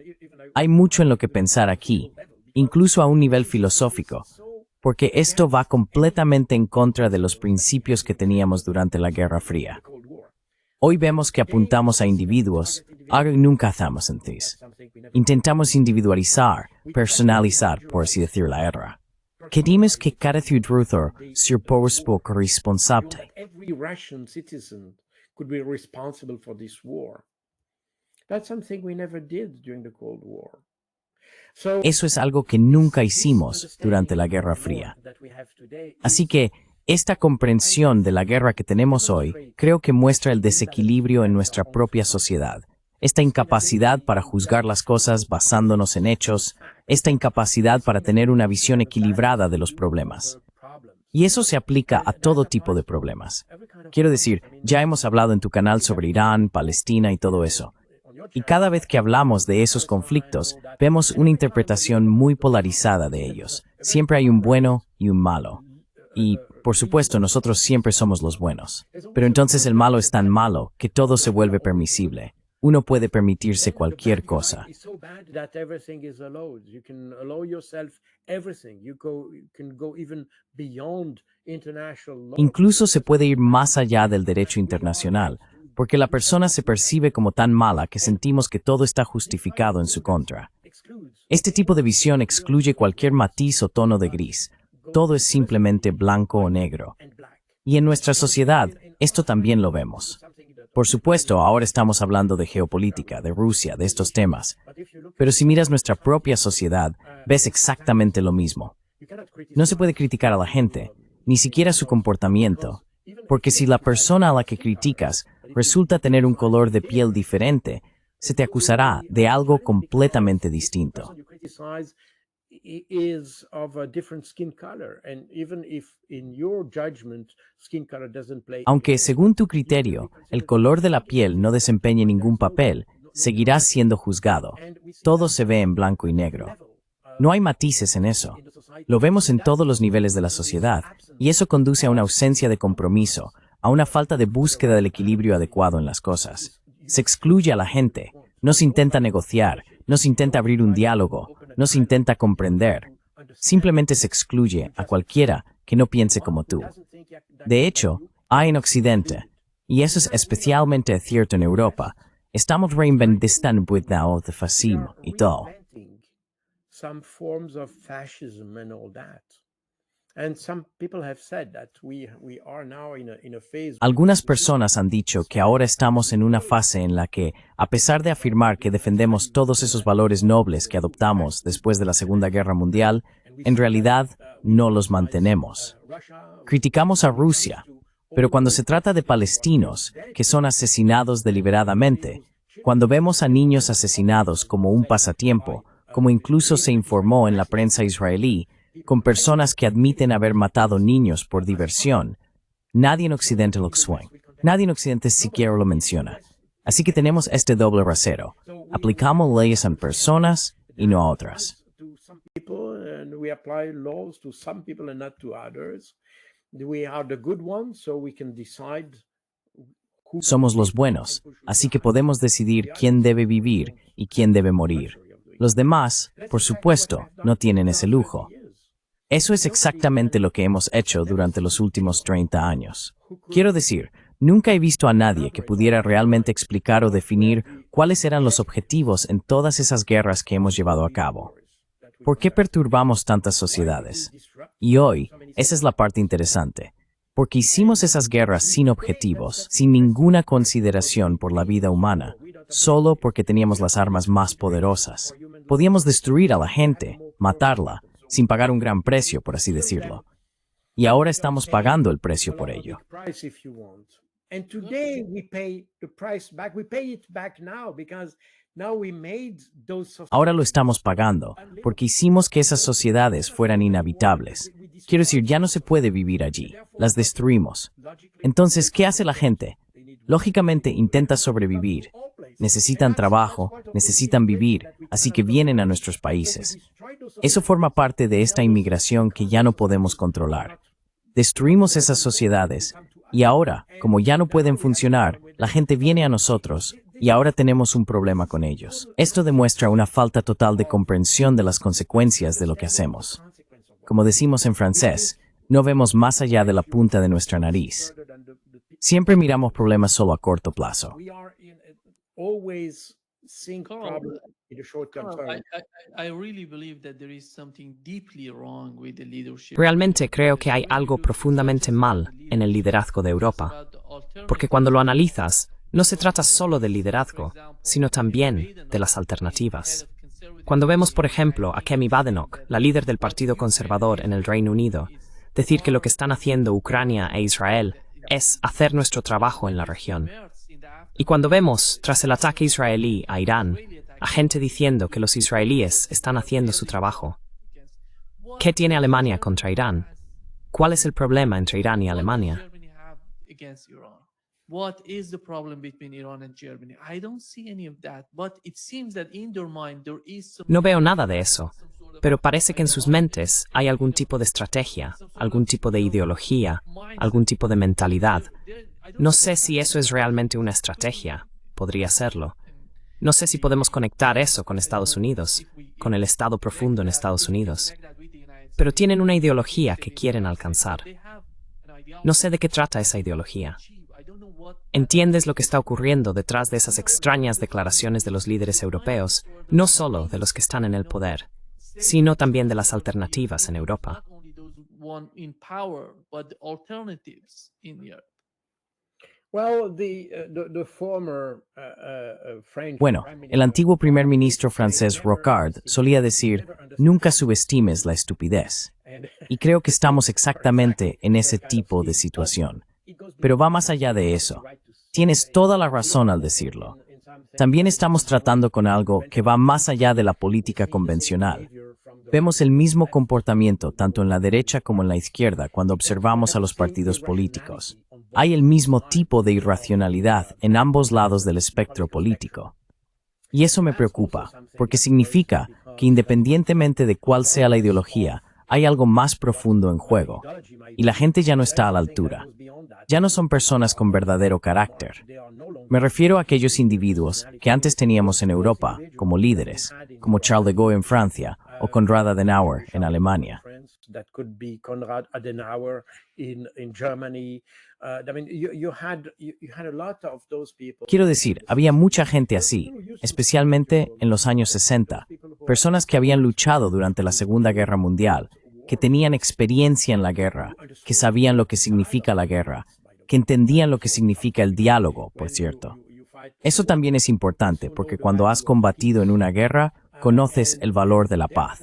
Hay mucho en lo que pensar aquí, incluso a un nivel filosófico, porque esto va completamente en contra de los principios que teníamos durante la Guerra Fría. Hoy vemos que apuntamos a individuos, algo que nunca hacemos antes. Intentamos individualizar, personalizar, por así decir, la guerra. Queremos que cada ciudadano se ponga responsable. Every Russian citizen could be responsible for this war. That's something we never did during the Cold War. Eso es algo que nunca hicimos durante la Guerra Fría. Así que esta comprensión de la guerra que tenemos hoy creo que muestra el desequilibrio en nuestra propia sociedad. Esta incapacidad para juzgar las cosas basándonos en hechos, esta incapacidad para tener una visión equilibrada de los problemas. Y eso se aplica a todo tipo de problemas. Quiero decir, ya hemos hablado en tu canal sobre Irán, Palestina y todo eso. Y cada vez que hablamos de esos conflictos, vemos una interpretación muy polarizada de ellos. Siempre hay un bueno y un malo. Y, por supuesto, nosotros siempre somos los buenos. Pero entonces el malo es tan malo que todo se vuelve permisible. Uno puede permitirse cualquier cosa. Incluso se puede ir más allá del derecho internacional, porque la persona se percibe como tan mala que sentimos que todo está justificado en su contra. Este tipo de visión excluye cualquier matiz o tono de gris. Todo es simplemente blanco o negro. Y en nuestra sociedad, esto también lo vemos. Por supuesto, ahora estamos hablando de geopolítica, de Rusia, de estos temas. Pero si miras nuestra propia sociedad, ves exactamente lo mismo. No se puede criticar a la gente, ni siquiera su comportamiento, porque si la persona a la que criticas resulta tener un color de piel diferente, se te acusará de algo completamente distinto. Aunque según tu criterio, el color de la piel no desempeñe ningún papel, seguirás siendo juzgado. Todo se ve en blanco y negro. No hay matices en eso. Lo vemos en todos los niveles de la sociedad, y eso conduce a una ausencia de compromiso, a una falta de búsqueda del equilibrio adecuado en las cosas. Se excluye a la gente, no se intenta negociar, no se intenta abrir un diálogo, no se intenta comprender. Simplemente se excluye a cualquiera que no piense como tú. De hecho, hay en Occidente, y eso es especialmente cierto en Europa, estamos reinventando el fascismo y todo. Some forms of fascism and all that. And some people have said that we are now in a phase. Algunas personas han dicho que ahora estamos en una fase en la que, a pesar de afirmar que defendemos todos esos valores nobles que adoptamos después de la Segunda Guerra Mundial, en realidad no los mantenemos. Criticamos a Rusia, pero cuando se trata de palestinos que son asesinados deliberadamente, cuando vemos a niños asesinados como un pasatiempo, como incluso se informó en la prensa israelí, con personas que admiten haber matado niños por diversión, nadie en Occidente lo explica. Nadie en Occidente siquiera lo menciona. Así que tenemos este doble rasero. Aplicamos leyes a personas y no a otras. Somos los buenos, así que podemos decidir quién debe vivir y quién debe morir. Los demás, por supuesto, no tienen ese lujo. Eso es exactamente lo que hemos hecho durante los últimos 30 años. Quiero decir, nunca he visto a nadie que pudiera realmente explicar o definir cuáles eran los objetivos en todas esas guerras que hemos llevado a cabo. ¿Por qué perturbamos tantas sociedades? Y hoy, esa es la parte interesante. Porque hicimos esas guerras sin objetivos, sin ninguna consideración por la vida humana, solo porque teníamos las armas más poderosas. Podíamos destruir a la gente, matarla, sin pagar un gran precio, por así decirlo. Y ahora estamos pagando el precio por ello. Ahora lo estamos pagando, porque hicimos que esas sociedades fueran inhabitables. Quiero decir, ya no se puede vivir allí. Las destruimos. Entonces, ¿qué hace la gente? Lógicamente, intenta sobrevivir. Necesitan trabajo, necesitan vivir, así que vienen a nuestros países. Eso forma parte de esta inmigración que ya no podemos controlar. Destruimos esas sociedades, y ahora, como ya no pueden funcionar, la gente viene a nosotros, y ahora tenemos un problema con ellos. Esto demuestra una falta total de comprensión de las consecuencias de lo que hacemos. Como decimos en francés, no vemos más allá de la punta de nuestra nariz. Siempre miramos problemas solo a corto plazo. Realmente creo que hay algo profundamente mal en el liderazgo de Europa, porque cuando lo analizas, no se trata solo del liderazgo, sino también de las alternativas. Cuando vemos, por ejemplo, a Kemi Badenoch, la líder del Partido Conservador en el Reino Unido, decir que lo que están haciendo Ucrania e Israel es hacer nuestro trabajo en la región. Y cuando vemos, tras el ataque israelí a Irán, a gente diciendo que los israelíes están haciendo su trabajo. ¿Qué tiene Alemania contra Irán? ¿Cuál es el problema entre Irán y Alemania? What is the problem between Iran and Germany? I don't see any of that, but it seems that in their mind there is some... No veo nada de eso, pero parece que en sus mentes hay algún tipo de estrategia, algún tipo de ideología, algún tipo de mentalidad. No sé si eso es realmente una estrategia, podría serlo. No sé si podemos conectar eso con Estados Unidos, con el Estado profundo en Estados Unidos. Pero tienen una ideología que quieren alcanzar. No sé de qué trata esa ideología. ¿Entiendes lo que está ocurriendo detrás de esas extrañas declaraciones de los líderes europeos, no solo de los que están en el poder, sino también de las alternativas en Europa? Bueno, el antiguo primer ministro francés Rocard solía decir, nunca subestimes la estupidez. Y creo que estamos exactamente en ese tipo de situación. Pero va más allá de eso. Tienes toda la razón al decirlo. También estamos tratando con algo que va más allá de la política convencional. Vemos el mismo comportamiento tanto en la derecha como en la izquierda cuando observamos a los partidos políticos. Hay el mismo tipo de irracionalidad en ambos lados del espectro político. Y eso me preocupa, porque significa que independientemente de cuál sea la ideología, hay algo más profundo en juego, y la gente ya no está a la altura. Ya no son personas con verdadero carácter. Me refiero a aquellos individuos que antes teníamos en Europa como líderes, como Charles de Gaulle en Francia o Konrad Adenauer en Alemania. Quiero decir, había mucha gente así, especialmente en los años 60, personas que habían luchado durante la Segunda Guerra Mundial, que tenían experiencia en la guerra, que sabían lo que significa la guerra, que entendían lo que significa el diálogo, por cierto. Eso también es importante, porque cuando has combatido en una guerra, conoces el valor de la paz.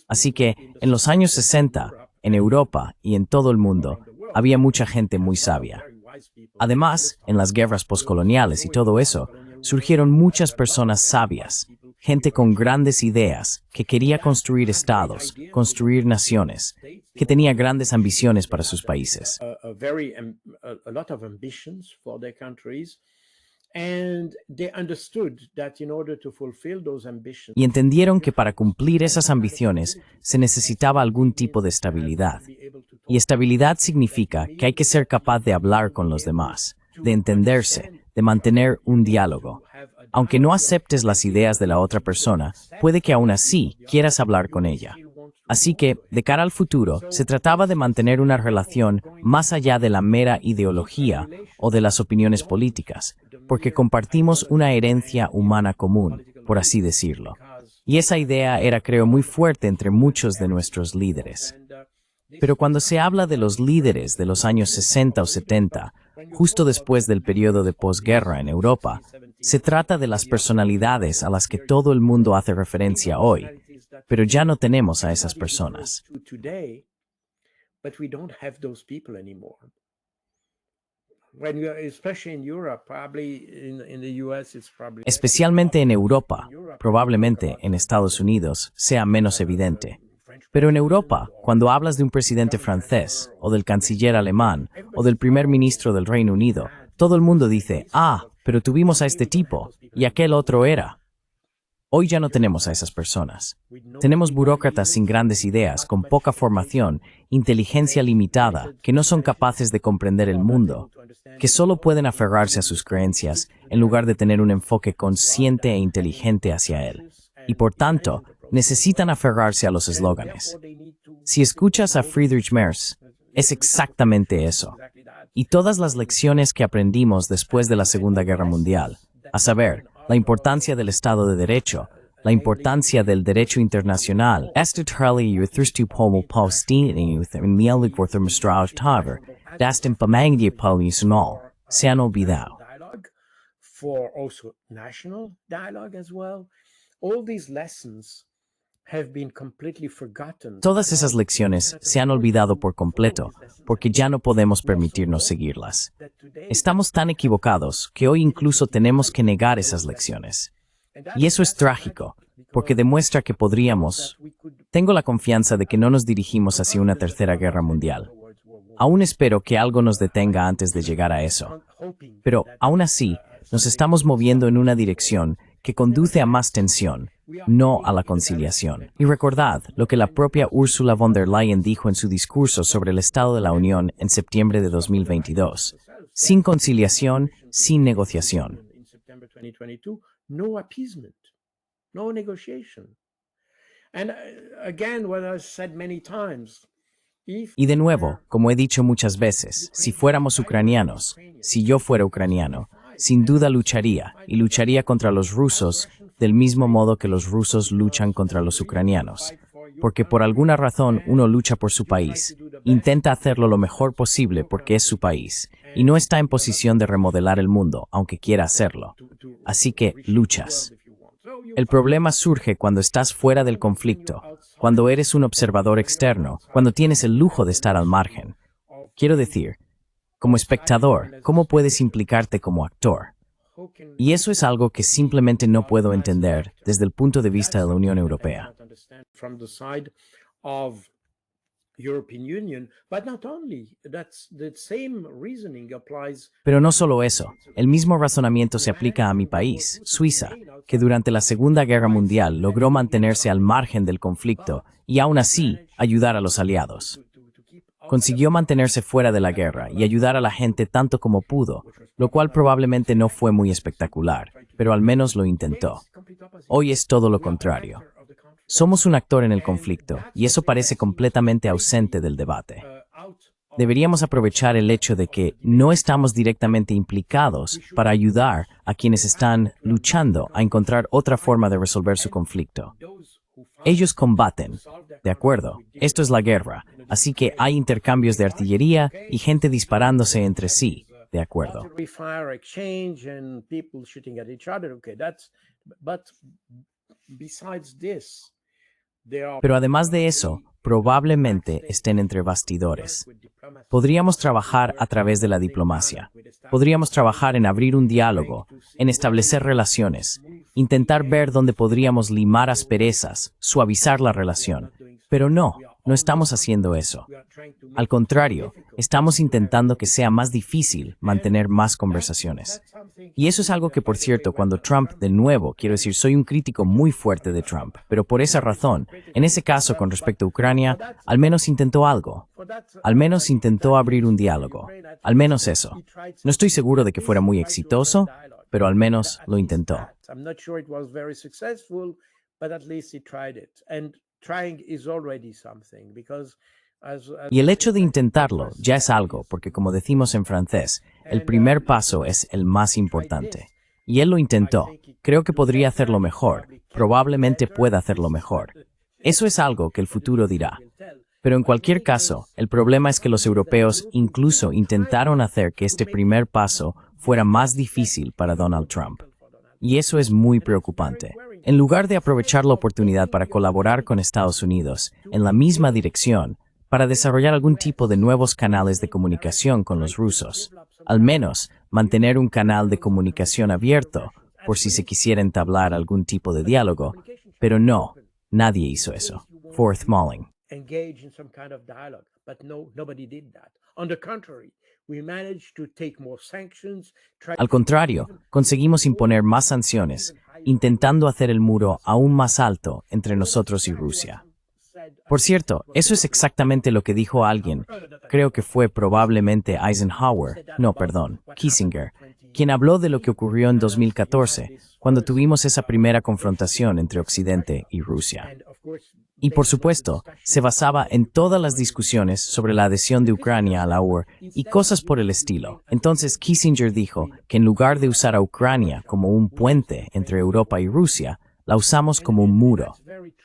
Así que, en los años 60, en Europa y en todo el mundo, había mucha gente muy sabia. Además, en las guerras poscoloniales y todo eso, surgieron muchas personas sabias, gente con grandes ideas, que quería construir estados, construir naciones, que tenía grandes ambiciones para sus países. Y entendieron que para cumplir esas ambiciones se necesitaba algún tipo de estabilidad. Y estabilidad significa que hay que ser capaz de hablar con los demás, de entenderse, de mantener un diálogo. Aunque no aceptes las ideas de la otra persona, puede que aún así quieras hablar con ella. Así que, de cara al futuro, se trataba de mantener una relación más allá de la mera ideología o de las opiniones políticas, porque compartimos una herencia humana común, por así decirlo. Y esa idea era, creo, muy fuerte entre muchos de nuestros líderes. Pero cuando se habla de los líderes de los años 60 o 70, justo después del periodo de posguerra en Europa, se trata de las personalidades a las que todo el mundo hace referencia hoy, pero ya no tenemos a esas personas. Especialmente en Europa, probablemente en Estados Unidos, sea menos evidente. Pero en Europa, cuando hablas de un presidente francés, o del canciller alemán, o del primer ministro del Reino Unido, todo el mundo dice, pero tuvimos a este tipo, y aquel otro era. Hoy ya no tenemos a esas personas. Tenemos burócratas sin grandes ideas, con poca formación, inteligencia limitada, que no son capaces de comprender el mundo, que solo pueden aferrarse a sus creencias en lugar de tener un enfoque consciente e inteligente hacia él. Y por tanto, necesitan aferrarse a los eslóganes. Si escuchas a Friedrich Merz, es exactamente eso. Y todas las lecciones que aprendimos después de la Segunda Guerra Mundial, a saber, la importancia del Estado de Derecho, la importancia del derecho internacional, se han olvidado. Todas esas lecciones se han olvidado por completo, porque ya no podemos permitirnos seguirlas. Estamos tan equivocados que hoy incluso tenemos que negar esas lecciones. Y eso es trágico, porque demuestra que podríamos. Tengo la confianza de que no nos dirigimos hacia una tercera guerra mundial. Aún espero que algo nos detenga antes de llegar a eso. Pero, aún así, nos estamos moviendo en una dirección que conduce a más tensión, no a la conciliación. Y recordad lo que la propia Ursula von der Leyen dijo en su discurso sobre el Estado de la Unión en septiembre de 2022. Sin conciliación, sin negociación. Y de nuevo, como he dicho muchas veces, si fuéramos ucranianos, si yo fuera ucraniano, sin duda lucharía, y lucharía contra los rusos del mismo modo que los rusos luchan contra los ucranianos. Porque por alguna razón uno lucha por su país, intenta hacerlo lo mejor posible porque es su país, y no está en posición de remodelar el mundo, aunque quiera hacerlo. Así que luchas. El problema surge cuando estás fuera del conflicto, cuando eres un observador externo, cuando tienes el lujo de estar al margen. Quiero decir, como espectador, ¿cómo puedes implicarte como actor? Y eso es algo que simplemente no puedo entender desde el punto de vista de la Unión Europea. Pero no solo eso, el mismo razonamiento se aplica a mi país, Suiza, que durante la Segunda Guerra Mundial logró mantenerse al margen del conflicto y aún así ayudar a los aliados. Consiguió mantenerse fuera de la guerra y ayudar a la gente tanto como pudo, lo cual probablemente no fue muy espectacular, pero al menos lo intentó. Hoy es todo lo contrario. Somos un actor en el conflicto, y eso parece completamente ausente del debate. Deberíamos aprovechar el hecho de que no estamos directamente implicados para ayudar a quienes están luchando a encontrar otra forma de resolver su conflicto. Ellos combaten, de acuerdo, esto es la guerra, así que hay intercambios de artillería y gente disparándose entre sí, de acuerdo. Pero además de eso, probablemente estén entre bastidores. Podríamos trabajar a través de la diplomacia. Podríamos trabajar en abrir un diálogo, en establecer relaciones, intentar ver dónde podríamos limar asperezas, suavizar la relación. Pero no estamos haciendo eso. Al contrario, estamos intentando que sea más difícil mantener más conversaciones. Y eso es algo que, por cierto, cuando Trump, de nuevo, quiero decir, soy un crítico muy fuerte de Trump, pero por esa razón, en ese caso con respecto a Ucrania, al menos intentó algo. Al menos intentó abrir un diálogo. Al menos eso. No estoy seguro de que fuera muy exitoso, pero al menos lo intentó. trying is already something because Y el hecho de intentarlo ya es algo, porque como decimos en francés, el primer paso es el más importante. Y él lo intentó. Creo que podría hacerlo mejor. Probablemente pueda hacerlo mejor. Eso es algo que el futuro dirá. Pero en cualquier caso, el problema es que los europeos incluso intentaron hacer que este primer paso fuera más difícil para Donald Trump. Y eso es muy preocupante. En lugar de aprovechar la oportunidad para colaborar con Estados Unidos en la misma dirección, para desarrollar algún tipo de nuevos canales de comunicación con los rusos, al menos mantener un canal de comunicación abierto por si se quisiera entablar algún tipo de diálogo, pero no, nadie hizo eso. Fourth Malling. Engage in some kind of dialogue, but nobody did that. On the contrary, we managed to take more sanctions. Al contrario, conseguimos imponer más sanciones, intentando hacer el muro aún más alto entre nosotros y Rusia. Por cierto, eso es exactamente lo que dijo alguien, creo que fue probablemente Kissinger, quien habló de lo que ocurrió en 2014, cuando tuvimos esa primera confrontación entre Occidente y Rusia. Y por supuesto, se basaba en todas las discusiones sobre la adhesión de Ucrania a la URSS y cosas por el estilo. Entonces Kissinger dijo que en lugar de usar a Ucrania como un puente entre Europa y Rusia, la usamos como un muro.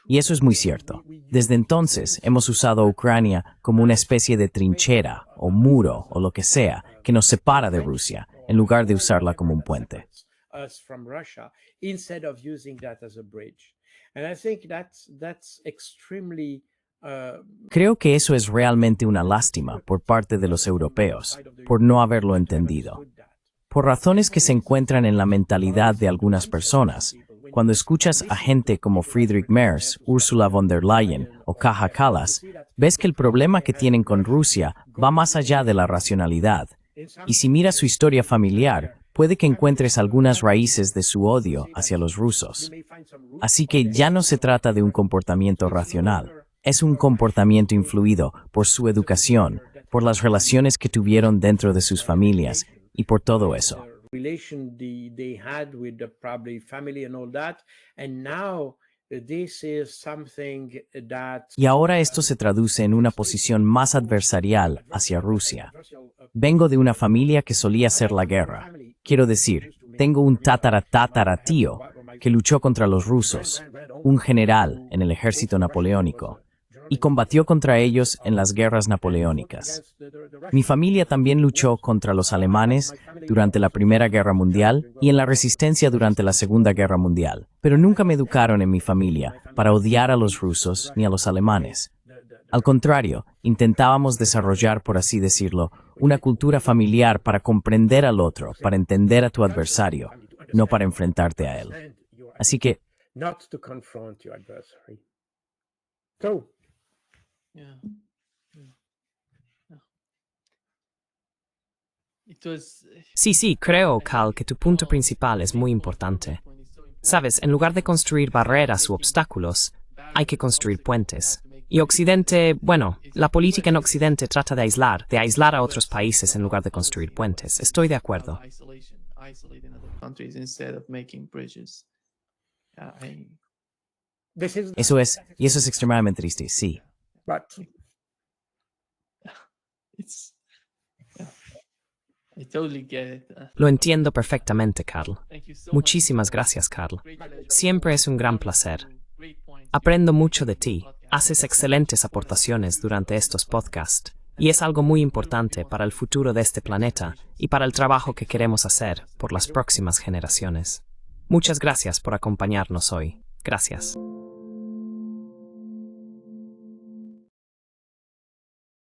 Y eso es muy cierto. Desde entonces hemos usado a Ucrania como una especie de trinchera o muro o lo que sea que nos separa de Rusia, en lugar de usarla como un puente. Creo que eso es realmente una lástima por parte de los europeos, por no haberlo entendido. Por razones que se encuentran en la mentalidad de algunas personas, cuando escuchas a gente como Friedrich Merz, Ursula von der Leyen o Kaja Kallas, ves que el problema que tienen con Rusia va más allá de la racionalidad. Y si miras su historia familiar, puede que encuentres algunas raíces de su odio hacia los rusos. Así que ya no se trata de un comportamiento racional, es un comportamiento influido por su educación, por las relaciones que tuvieron dentro de sus familias y por todo eso. They had with the probably family and all that, and now this is something that. Y ahora esto se traduce en una posición más adversarial hacia Rusia. Vengo de una familia que solía hacer la guerra. Quiero decir, tengo un tío que luchó contra los rusos, un general en el ejército napoleónico, y combatió contra ellos en las guerras napoleónicas. Mi familia también luchó contra los alemanes durante la Primera Guerra Mundial y en la resistencia durante la Segunda Guerra Mundial, pero nunca me educaron en mi familia para odiar a los rusos ni a los alemanes. Al contrario, intentábamos desarrollar, por así decirlo, una cultura familiar para comprender al otro, para entender a tu adversario, no para enfrentarte a él. Así que... Yeah. Sí, creo, Cal, que tu punto principal es muy importante. Sabes, en lugar de construir barreras u obstáculos, hay que construir puentes. Y Occidente, bueno, la política en Occidente trata de aislar a otros países en lugar de construir puentes. Estoy de acuerdo. Eso es extremadamente triste, sí. Lo entiendo perfectamente, Carl. Muchísimas gracias, Carl. Siempre es un gran placer. Aprendo mucho de ti. Haces excelentes aportaciones durante estos podcasts. Y es algo muy importante para el futuro de este planeta y para el trabajo que queremos hacer por las próximas generaciones. Muchas gracias por acompañarnos hoy. Gracias.